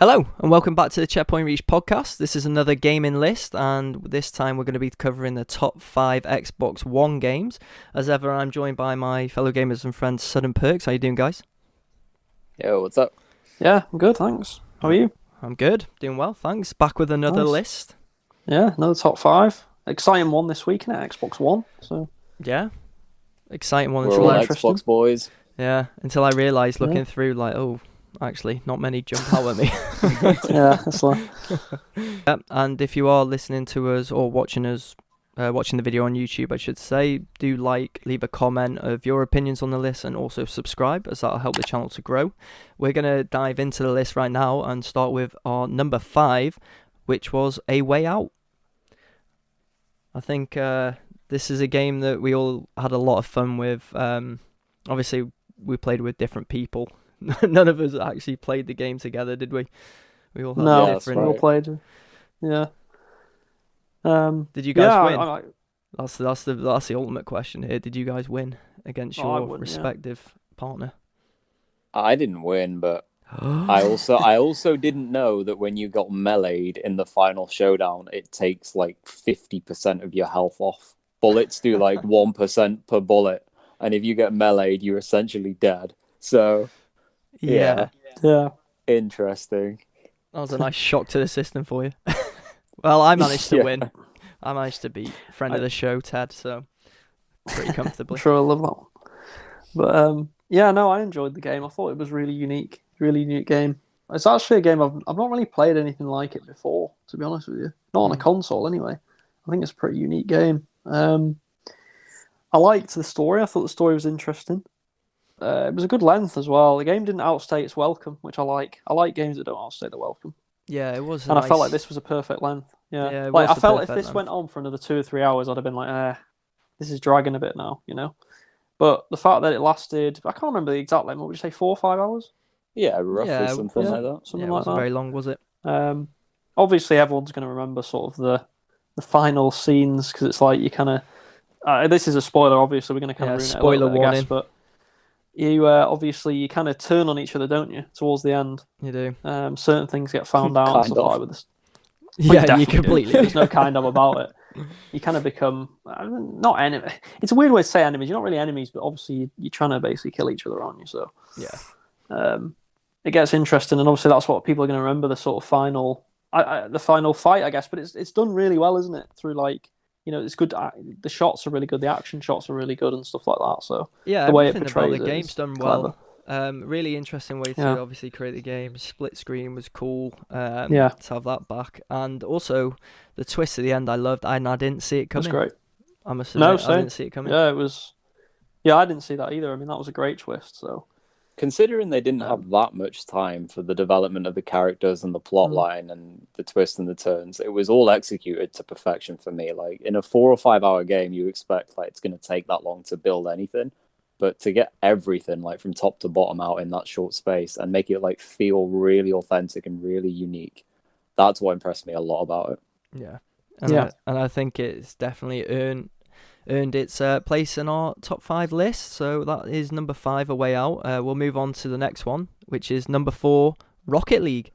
Hello, and welcome back to the Checkpoint Reach podcast. This is another gaming list, and this time we're going to be covering the top 5 Xbox One games. As ever, I'm joined by my fellow gamers and friends, Sudden Perks. How you doing, guys? Yo, what's up? Yeah, I'm good, thanks. How are you? I'm good, doing well, thanks. Back with another Nice. list. Yeah, another top 5. Exciting one this week, innit? Xbox One. So Yeah, exciting one. We're Until all interesting. Xbox boys. until I realised looking Yeah. through, actually, not many jump out at me. yeah, that's like Yeah, and if you are listening to us or watching us, watching the video on YouTube, I should say, do leave a comment of your opinions on the list, and also subscribe, as that'll help the channel to grow. We're going to dive into the list right now and start with our number 5, which was A Way Out. I think this is a game that we all had a lot of fun with. Obviously, we played with different people. None of us actually played the game together, did we? We all had no, Yeah, that's we different. all right. played. Yeah. Did you guys yeah, win? That's the ultimate question here. Did you guys win against I your won, yeah. respective partner? I didn't win, but I also didn't know that when you got meleeed in the final showdown, it takes like 50% of your health off. Bullets do like 1% per bullet, and if you get meleeed, you're essentially dead. So Yeah, yeah. interesting. that was a nice shock to the system for you. Well, I managed to Yeah. win. I managed to beat friend of the show, Ted, so pretty I'm comfortably. sure I love that one. But yeah, no, I enjoyed the game. I thought it was really unique game. It's actually a game I've not really played anything like it before, to be honest with you. Not on a console, anyway. I think it's a pretty unique game. I liked the story. I thought the story was interesting. It was a good length as well. The game didn't outstay its welcome, which I like. I like games that don't outstay their welcome. Yeah, it was. And I felt like this was a perfect length. Yeah, Yeah, it like was I the felt if perfect this length. went on for another 2 or 3 hours, I'd have been like, this is dragging a bit now, you know. But the fact that it lasted, I can't remember the exact length. What would you say, 4 or 5 hours? Yeah, roughly Yeah, something yeah. like that. Something it like wasn't that. very long, was it? Obviously, everyone's going to remember sort of the final scenes because it's like you kind of. This is a spoiler. Obviously, we're going to kind Yeah, of ruin spoiler it a little bit, I warning. guess, but you obviously you kind of turn on each other, don't you? Towards the end, You do. certain things get found out and Kind stuff of. like that with this. Yeah, you definitely do. completely. There's no kind of about it. You kind of become not enemy. It's a weird way to say enemies. You're not really enemies, but obviously you're trying to basically kill each other, aren't you? So Yeah. It gets interesting, and obviously that's what people are going to remember, the sort of final, the final fight, I guess. But it's done really well, isn't it? Through it's good. The shots are really good. The action shots are really good and stuff like that. So Yeah, the way it everything about portrays the it game's is done clever. well. Really interesting way to Yeah. obviously create the game. Split screen was cool. Yeah. To have that back, and also the twist at the end I loved, and I didn't see it That's coming. great. I must No, admit, I same. didn't see it coming. Yeah, it was. Yeah, I didn't see that either. I mean, that was a great twist. So Considering they didn't have that much time for the development of the characters and the plot line and the twists and the turns, it was all executed to perfection for me. Like in a 4 or 5 hour game, you expect like it's going to take that long to build anything, but to get everything like from top to bottom out in that short space and make it like feel really authentic and really unique, that's what impressed me a lot about it. Yeah. And Yeah. I think it's definitely earned its place in our top 5 list. So that is number 5, A Way Out. We'll move on to the next one, which is number 4, Rocket League,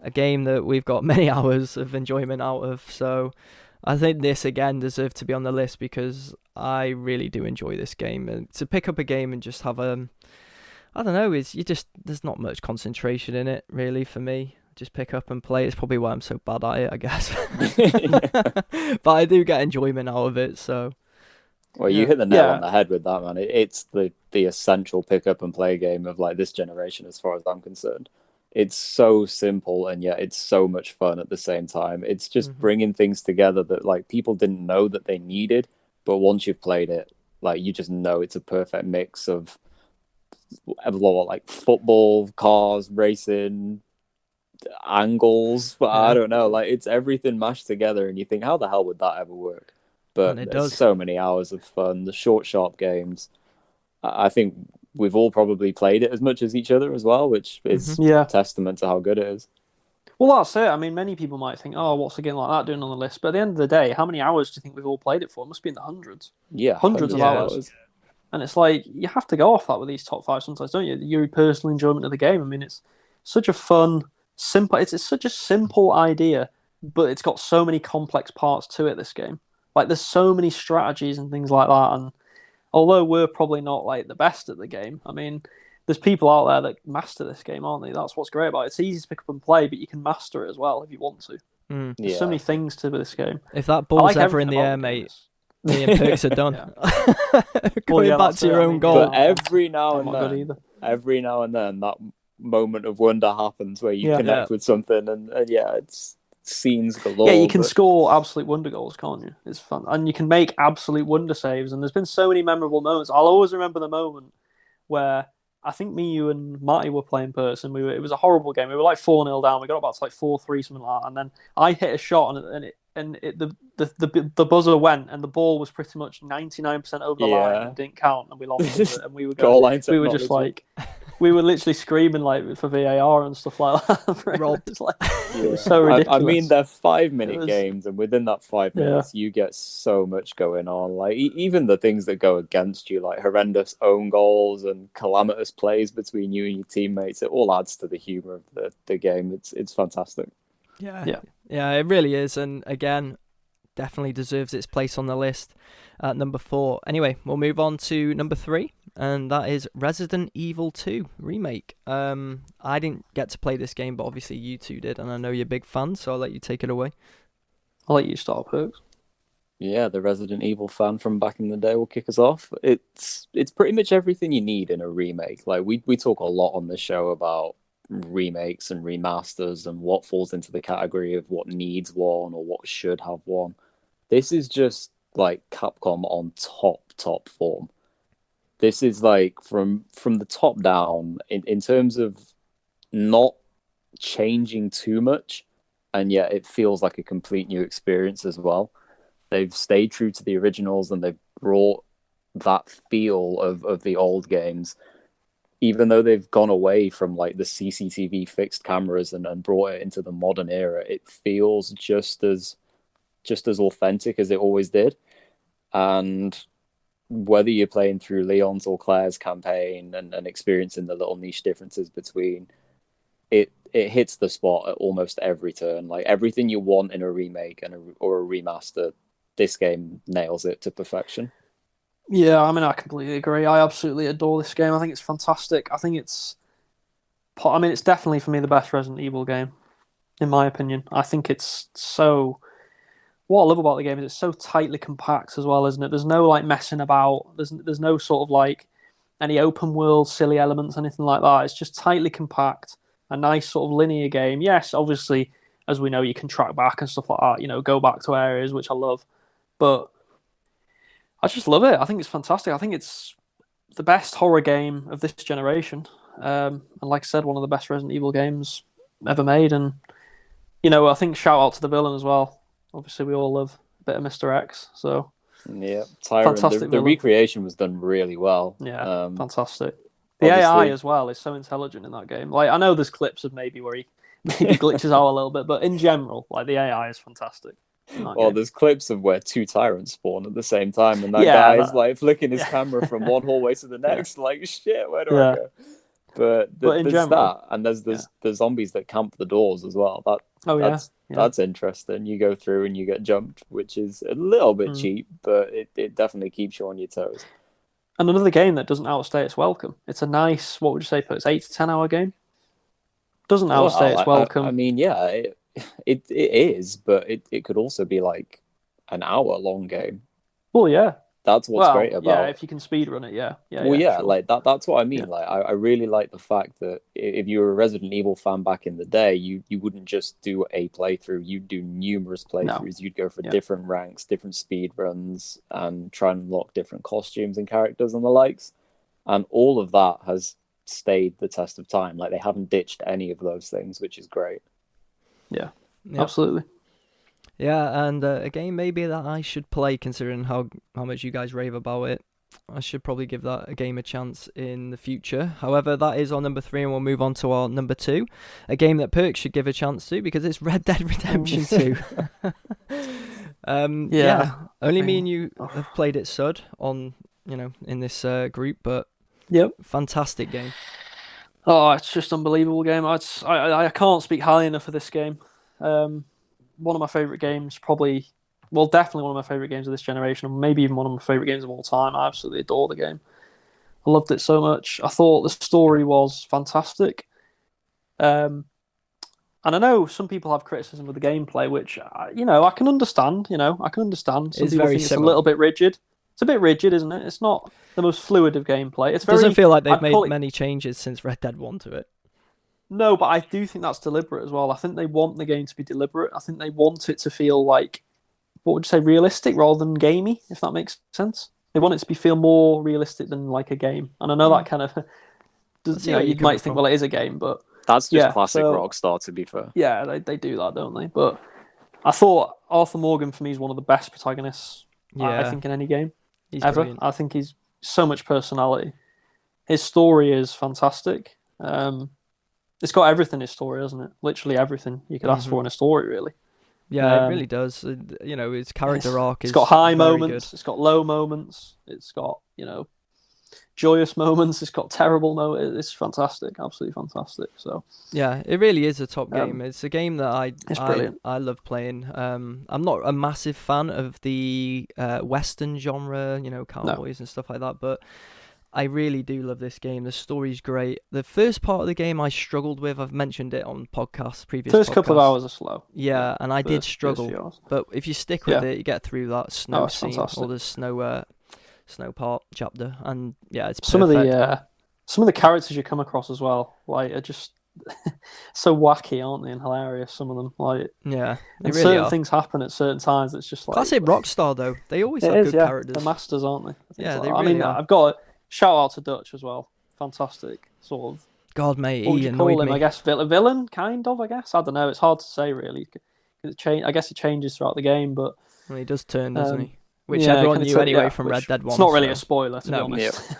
a game that we've got many hours of enjoyment out of. So I think this again deserved to be on the list because I really do enjoy this game. And to pick up a game and just have I don't know, there's not much concentration in it really for me. Just pick up and play. It's probably why I'm so bad at it, I guess. But I do get enjoyment out of it. So Well, you hit the nail Yeah. on the head with that, man. It's the essential pick up and play game of like this generation, as far as I'm concerned. It's so simple and yet it's so much fun at the same time. It's just bringing things together that like people didn't know that they needed, but once you've played it, like you just know it's a perfect mix of like football, cars, racing, angles. But I don't know, like it's everything mashed together, and you think, how the hell would that ever work? But And it there's does. so many hours of fun. The short, sharp games. I think we've all probably played it as much as each other as well, which is Yeah. testament to how good it is. Well, that's it. I mean, many people might think, oh, what's a game like that doing on the list? But at the end of the day, how many hours do you think we've all played it for? It must be in the hundreds. Yeah, Hundreds of hours. And it's like, you have to go off that with these top 5 sometimes, don't you? Your personal enjoyment of the game. I mean, it's such a fun, simple. It's such a simple idea, but it's got so many complex parts to it. This game, like there's so many strategies and things like that. And although we're probably not like the best at the game, I mean, there's people out there that master this game, aren't they? That's what's great about it. It's easy to pick up and play, but you can master it as well if you want to. There's so many things to this game. If that ball's ever in the air, mate, me and Perks are done. Going back to your own goal. But every now and then, that moment of wonder happens where you connect with something, and it's scenes galore. Yeah, you can score absolute wonder goals, can't you? It's fun, and you can make absolute wonder saves. And there's been so many memorable moments. I'll always remember the moment where I think me, you, and Matty were playing person. It was a horrible game. We were like 4-0 down. We got about to like 4-3, something like that. And then I hit a shot, the buzzer went, and the ball was pretty much 99% over the line and didn't count, and we lost it. And we were just like, we were literally screaming like for VAR and stuff like that. It was so ridiculous. I mean, they're 5-minute games, and within that 5 minutes, you get so much going on. Like even the things that go against you, like horrendous own goals and calamitous plays between you and your teammates, it all adds to the humor of the game. It's fantastic. Yeah, it really is, and again, definitely deserves its place on the list at number 4. Anyway, we'll move on to number 3, and that is Resident Evil 2 Remake. I didn't get to play this game, but obviously you two did, and I know you're big fans, so I'll let you take it away. I'll let you start, Perks. Yeah, the Resident Evil fan from back in the day will kick us off. It's pretty much everything you need in a remake. Like we talk a lot on this show about remakes and remasters and what falls into the category of what needs one or what should have one. This is just like Capcom on top form. This is like from the top down in terms of not changing too much, and yet it feels like a complete new experience as well. They've stayed true to the originals, and they've brought that feel of the old games, even though they've gone away from like the CCTV fixed cameras and brought it into the modern era. It feels just as authentic as it always did. And whether you're playing through Leon's or Claire's campaign and experiencing the little niche differences between, it hits the spot at almost every turn. Like everything you want in a remake or a remaster, this game nails it to perfection. Yeah, I mean, I completely agree. I absolutely adore this game. I think it's fantastic. I think it's definitely for me the best Resident Evil game, in my opinion. I think it's so. What I love about the game is it's so tightly compact as well, isn't it? There's no like messing about. There's no sort of like any open world silly elements, anything like that. It's just tightly compact, a nice sort of linear game. Yes, obviously, as we know, you can track back and stuff like that. You know, go back to areas, which I love, but I just love it. I think it's fantastic. I think it's the best horror game of this generation. And like I said, one of the best Resident Evil games ever made. And, I think shout out to the villain as well. Obviously, we all love a bit of Mr. X. So, yeah, Tyron, the recreation was done really well. Yeah, fantastic. The AI as well is so intelligent in that game. Like, I know there's clips of maybe where he maybe glitches out a little bit, but in general, like the AI is fantastic. Well, there's clips of where 2 tyrants spawn at the same time, and that guy is like flicking his camera from one hallway to the next. Like, shit, where do I go? But there's general, that, and there's the zombies that camp the doors as well. That's interesting. You go through and you get jumped, which is a little bit cheap, but it definitely keeps you on your toes. And another game that doesn't outstay its welcome. It's a nice, what would you say, it's 8 to 10 hour game. Doesn't outstay its welcome. I mean, yeah. It is, but it could also be like an hour-long game. Well, yeah. That's what's great about. Yeah, if you can speedrun it, yeah. Sure. Like that's what I mean. Yeah. Like I really like the fact that if you were a Resident Evil fan back in the day, you wouldn't just do a playthrough. You'd do numerous playthroughs. You'd go for different ranks, different speed runs, and try and unlock different costumes and characters and the likes. And all of that has stayed the test of time. Like they haven't ditched any of those things, which is great. Yeah, absolutely. Yeah, and a game maybe that I should play, considering how much you guys rave about it. I should probably give that game a chance in the future. However, that is our number 3, and we'll move on to our number 2. A game that Perk should give a chance to, because it's Red Dead Redemption 2. Only me and you have played it, Sud, on in this group, but fantastic game. Oh, it's just unbelievable game. I can't speak highly enough of this game. One of my favorite games, probably, well, definitely one of my favorite games of this generation, and maybe even one of my favorite games of all time. I absolutely adore the game. I loved it so much. I thought the story was fantastic. Um, and I know some people have criticism of the gameplay, which I can understand. I can understand. Some It's people very think it's a similar. little bit rigid. It's a bit rigid, isn't it? It's not the most fluid of gameplay. It's It doesn't very. feel like they've I'd made call it many changes since Red Dead 1 to it. No, but I do think that's deliberate as well. I think they want the game to be deliberate. I think they want it to feel like, what would you say, realistic rather than gamey, if that makes sense. They want it to feel more realistic than like a game. And I know that kind of, I see where you you're coming might think, from. well, it is a game, but That's just yeah. classic So Rockstar, to be fair. yeah, they do that, don't they? But I thought Arthur Morgan for me is one of the best protagonists I Yeah, think in any game he's ever. brilliant. I think he's so much personality. His story is fantastic. It's got everything in his story, hasn't it? Literally everything you could ask for in a story, really. Yeah, it Um, really does. His character arc is It's got high very moments. good. It's got low moments. It's got joyous moments. It's got terrible moments. It's fantastic, absolutely fantastic. So Yeah, it really is a top Um, game. It's a game that it's I brilliant. I love playing. I'm not a massive fan of the Western genre, cowboys and stuff like that, but I really do love this game. The story's great. The first part of the game I struggled with. I've mentioned it on previous First couple of podcasts. hours are slow. Yeah, and I did First struggle. few hours. But if you stick with Yeah. it, you get through that snow it's scene fantastic. or the snow part chapter, and yeah, it's Some of perfect. the characters you come across as well, like, are just so wacky, aren't they, and hilarious. Some of them, like, Yeah, they and really certain are. things happen at certain times. It's just like Classic Rockstar though. They always it have is, good yeah. characters. They're masters, aren't they? Yeah, Like they that. really I mean, are. I've got a shout out to Dutch as well. Fantastic, sort of. God, mate, What would he you call annoyed him? I me. guess villain, kind of. I guess I don't know. It's hard to say really. 'Cause I guess it changes throughout the game, but Well, he does turn, doesn't um, he? Which yeah, everyone kinda knew anyway yeah, from which Red Dead 1. it's not really so- a spoiler, to be No. honest.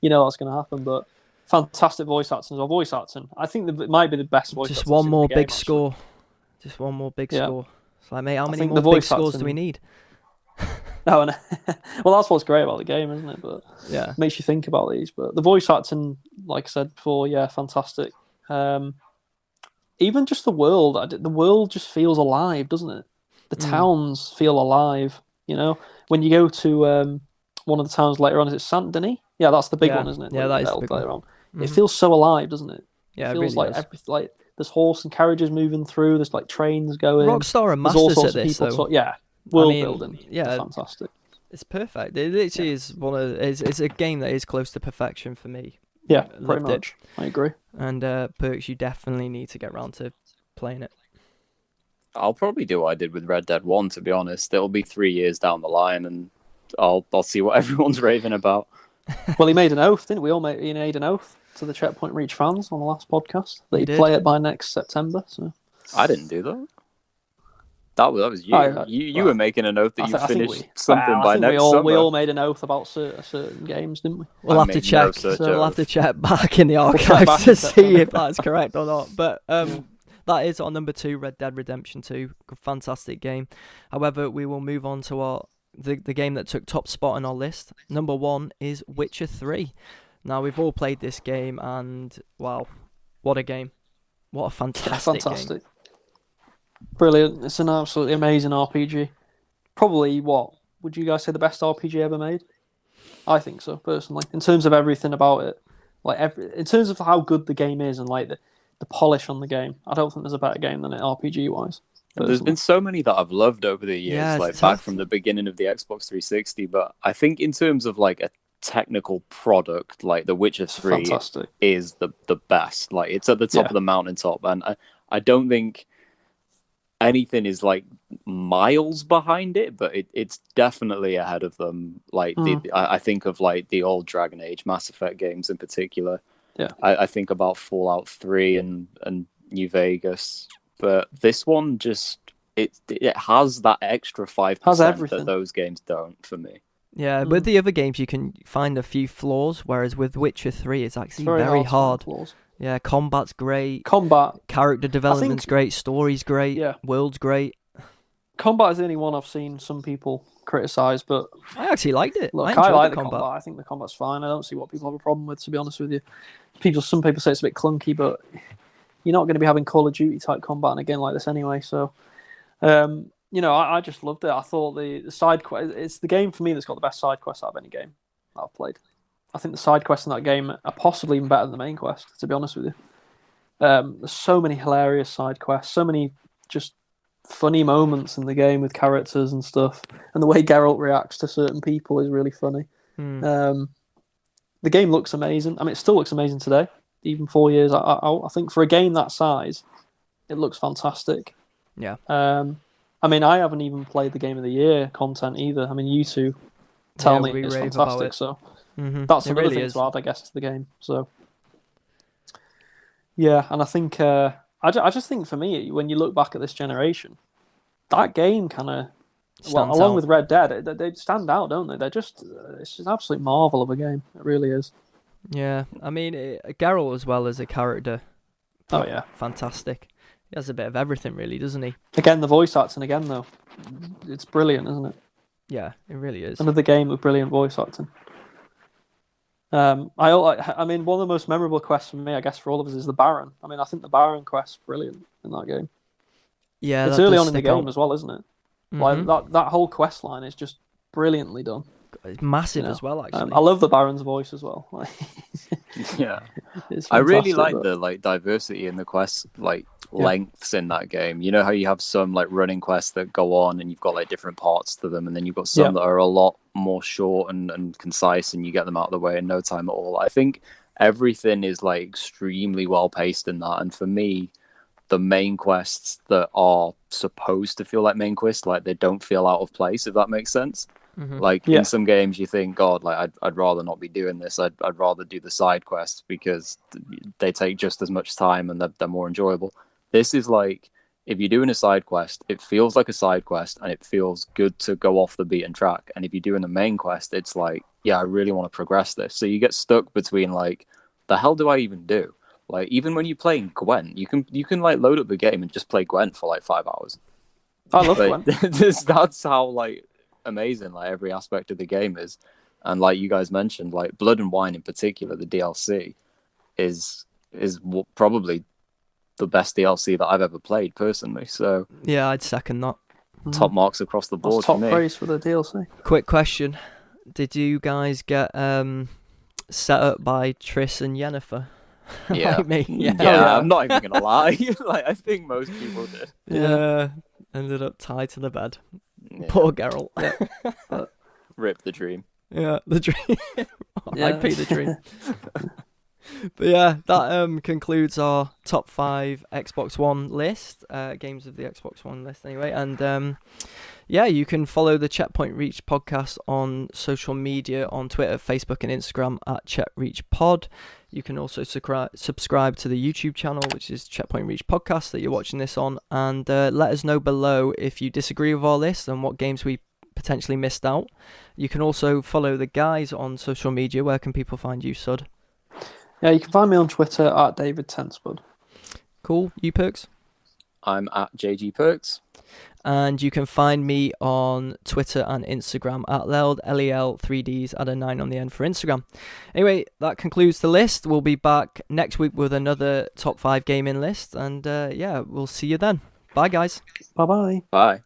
You know what's going to happen, but fantastic voice acting as well. Voice acting, I think it might be the best voice Just acting one in more the game, big actually. score. Just one more big Yeah. score. It's like, mate, how many think more the big voice scores do we acting- need? No, no. Well, that's what's great about the game, isn't it? But Yeah. it makes you think about these. But the voice acting, like I said before, yeah, fantastic. Even just the world just feels alive, doesn't it? The towns feel alive. When you go to one of the towns later on, is it Saint Denis? Yeah, that's the big Yeah. one, isn't it? Yeah, that is the big later one. on. It feels so alive, doesn't it? Yeah, It it feels really like does. everything, like there's horse and carriages moving through. There's like trains going. Rockstar are There's all masters sorts at of this, people. though. Yeah, world I mean, building. yeah. They're fantastic. It's perfect. It literally is it's a game that is close to perfection for me. Yeah, pretty Loved it. much. I agree. And Perks, you definitely need to get round to playing it. I'll probably do what I did with Red Dead 1, to be honest. It'll be 3 years down the line, and I'll see what everyone's raving about. Well, he made an oath, didn't we? He made an oath to the Checkpoint Reach fans on the last podcast that He he'd did. play it by next September. So I didn't do that. That was you. You well, were making an oath that you I think finished something by I think next we summer. all made an oath about certain games, didn't we? We'll I have to made no check. such So we'll have to oath. check back in the check archives back to in see September. if that's correct or not. But that is on number 2, Red Dead Redemption 2. Fantastic game. However, we will move on to the game that took top spot on our list. Number 1 is Witcher 3. Now, we've all played this game, and wow, what a game. What a fantastic game. Brilliant. It's an absolutely amazing RPG. Probably, what would you guys say, the best RPG ever made? I think so, personally. In terms of everything about it, in terms of how good the game is and like the polish on the game, I don't think there's a better game than it RPG wise. There's been so many that I've loved over the years, Yeah, it's like tough. back from the beginning of the Xbox 360. But I think in terms of like a technical product, like The Witcher 3 fantastic. is the best. Like it's at the top of the mountaintop, and I don't think anything is like miles behind it, but it's definitely ahead of them. Like I think of like the old Dragon Age, Mass Effect games in particular. Yeah, I think about Fallout 3 and New Vegas, but this one just it has that extra 5% that those games don't for me. Yeah, with the other games you can find a few flaws, whereas with Witcher 3 it's actually very hard. Yeah, combat's great. Combat, Character development's great. Story's great. Yeah. World's great. combat is the only one I've seen some people criticise, but I actually liked it. look, I I enjoyed like the the combat. I think the combat's fine. I don't see what people have a problem with, to be honest with you. Some people say it's a bit clunky, but you're not going to be having Call of Duty type combat in a game like this anyway. So, I just loved it. I thought the side quest, it's the game for me that's got the best side quest out of any game that I've played. I think the side quests in that game are possibly even better than the main quest, to be honest with you. There's so many hilarious side quests, so many just funny moments in the game with characters and stuff, and the way Geralt reacts to certain people is really funny. The game looks amazing. I mean, it still looks amazing today, even 4 years out. I think for a game that size, it looks fantastic. Yeah. I mean, I haven't even played the Game of the Year content either. I mean, you two tell me it's fantastic, so that's another thing to add, I guess, to the game. So, yeah, and I think I just think for me, when you look back at this generation, that game kind of, along with Red Dead, they stand out, don't they? It's just an absolute marvel of a game. It really is. Yeah, I mean, Geralt as well as a character. Oh yeah, fantastic. He has a bit of everything, really, doesn't he? Again, the voice acting again, though, it's brilliant, isn't it? Yeah, it really is. Another game with brilliant voice acting. I mean, one of the most memorable quests for me, I guess, for all of us, is the Baron. I mean, I think the Baron quest's brilliant in that game. Yeah, it's early on in the game as well, isn't it? Like that whole quest line is just brilliantly done. It's massive as well, actually. I love the Baron's voice as well. Yeah, I really like the diversity in the quest lengths in that game. You know how you have some running quests that go on and you've got different parts to them, and then you've got some that are a lot more short and concise, and you get them out of the way in no time at all. I think everything is extremely well paced in that, and for me, the main quests that are supposed to feel like main quests, they don't feel out of place, if that makes sense. In some games you think, God, I'd rather not be doing this. I'd rather do the side quests because they take just as much time and they're more enjoyable. This is if you're doing a side quest, it feels like a side quest and it feels good to go off the beaten track. And if you're doing a main quest, it's I really want to progress this. So you get stuck between the hell do I even do? Even when you're playing Gwent, you can load up the game and just play Gwent for 5 hours. I love Gwent. That's how amazing every aspect of the game is. And you guys mentioned, Blood and Wine in particular, the DLC is probably the best DLC that I've ever played personally. So yeah, I'd second that. Top marks across the board. That's top for me. praise for the DLC. Quick question: did you guys get set up by Triss and Yennefer? Yeah, like me. Yeah, I'm not even gonna lie. I think most people did. Yeah, ended up tied to the bed. Yeah. Poor Geralt. Yeah. Rip the dream. Yeah, the dream. IP the dream. But yeah, that concludes our top 5 Xbox One list, games of the Xbox One list anyway. And you can follow the Checkpoint Reach podcast on social media, on Twitter, Facebook and Instagram at CheckReachPod. You can also subscribe to the YouTube channel, which is Checkpoint Reach Podcast, that you're watching this on. And let us know below if you disagree with our list and what games we potentially missed out. You can also follow the guys on social media. Where can people find you, Sud? Yeah, you can find me on Twitter at David Tenspud. Cool. You, Perks? I'm at JG Perks. And you can find me on Twitter and Instagram at Leld, LEL, 3Ds, add a 9 on the end for Instagram. Anyway, that concludes the list. We'll be back next week with another top 5 gaming list. And we'll see you then. Bye, guys. Bye-bye. Bye.